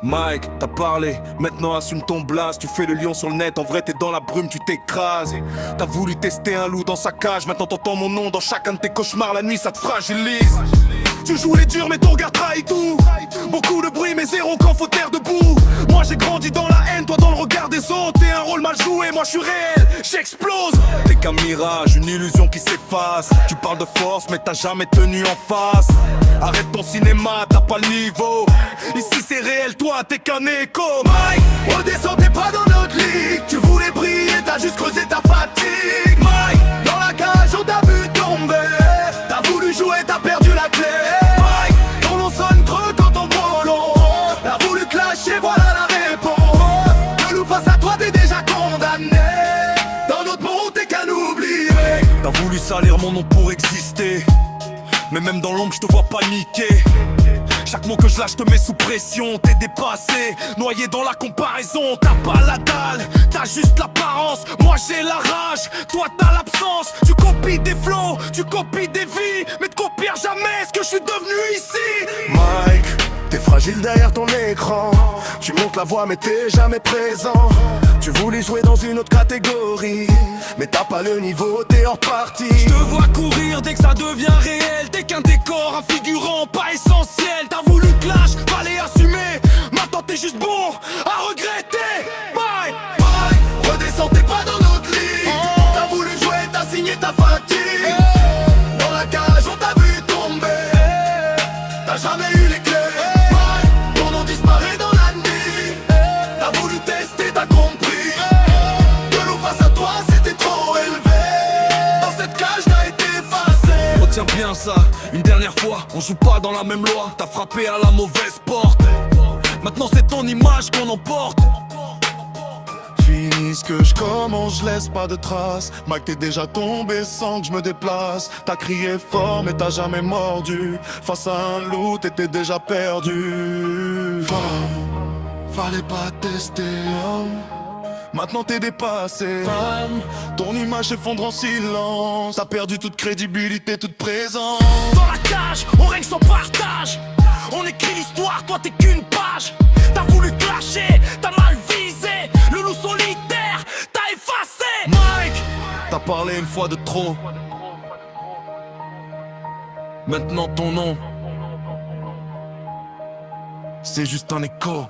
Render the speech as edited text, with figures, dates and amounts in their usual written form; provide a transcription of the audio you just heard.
Mike, t'as parlé, maintenant assume ton blast. Tu fais le lion sur le net, en vrai t'es dans la brume, tu t'écrases. T'as voulu tester un loup dans sa cage, maintenant t'entends mon nom dans chacun de tes cauchemars. La nuit ça te fragilise. Tu joues les durs mais ton regard trahit tout. Beaucoup de bruit mais zéro quand faut taire debout. Moi j'ai grandi dans la haine, toi dans le regard des autres. T'es un rôle mal joué, moi je suis réel, j'explose. T'es qu'un mirage, une illusion qui s'efface. Tu parles de force mais t'as jamais tenu en face. Arrête ton cinéma, t'as pas le niveau. Ici c'est réel, toi t'es qu'un écho. Mike, redescends, t'es pas dans notre ligue. Tu voulais briller, t'as juste creusé ta fatigue. Mike, dans la cage on t'a vu tomber. T'as voulu jouer, t'as perdu la clé. Mike, ton nom sonne creux quand on prolonge. T'as voulu te lâcher, voilà la réponse. Le loup face à toi, t'es déjà condamné. Dans notre monde, t'es qu'un oublié. T'as voulu salir mon nom pour exister. Mais même dans l'ombre, je te vois paniquer. Chaque mot que je lâche te met sous pression. T'es dépassé, noyé dans la comparaison. T'as pas la dalle, t'as juste l'apparence. Moi j'ai la rage, toi t'as l'absence. Tu copies des flows, tu copies des vies, mais te copies jamais ce que je suis devenu ici. Mike, t'es fragile derrière ton écran. Tu montes la voix mais t'es jamais présent. Tu voulais jouer dans une autre catégorie, mais t'as pas le niveau, t'es hors partie. Je te vois courir dès que ça devient réel. T'es qu'un décor, un figurant, pas essentiel. T'as voulu clash, fallait assumer. Maintenant t'es juste bon à regretter. Bye, bye, redescends, t'es pas dans notre ligue. T'as voulu jouer, t'as signé ta fatigue. Dans la cage on t'a vu tomber. T'as jamais eu les clés. Bye, ton nom disparaît dans la nuit. T'as voulu tester, t'as compris. Tiens bien ça, une dernière fois, on joue pas dans la même loi. T'as frappé à la mauvaise porte. Maintenant c'est ton image qu'on emporte. Fini ce que je commence, je laisse pas de traces. Mike, t'es déjà tombé sans que je me déplace. T'as crié fort mais t'as jamais mordu. Face à un loup, t'étais déjà perdu. Fallait pas tester, oh. Maintenant t'es dépassé. Ton image s'effondre en silence. T'as perdu toute crédibilité, toute présence. Dans la cage, on règne sans partage. On écrit l'histoire, toi t'es qu'une page. T'as voulu clasher, t'as mal visé. Le loup solitaire, t'as effacé. Mike, t'as parlé une fois de trop. Maintenant ton nom, c'est juste un écho.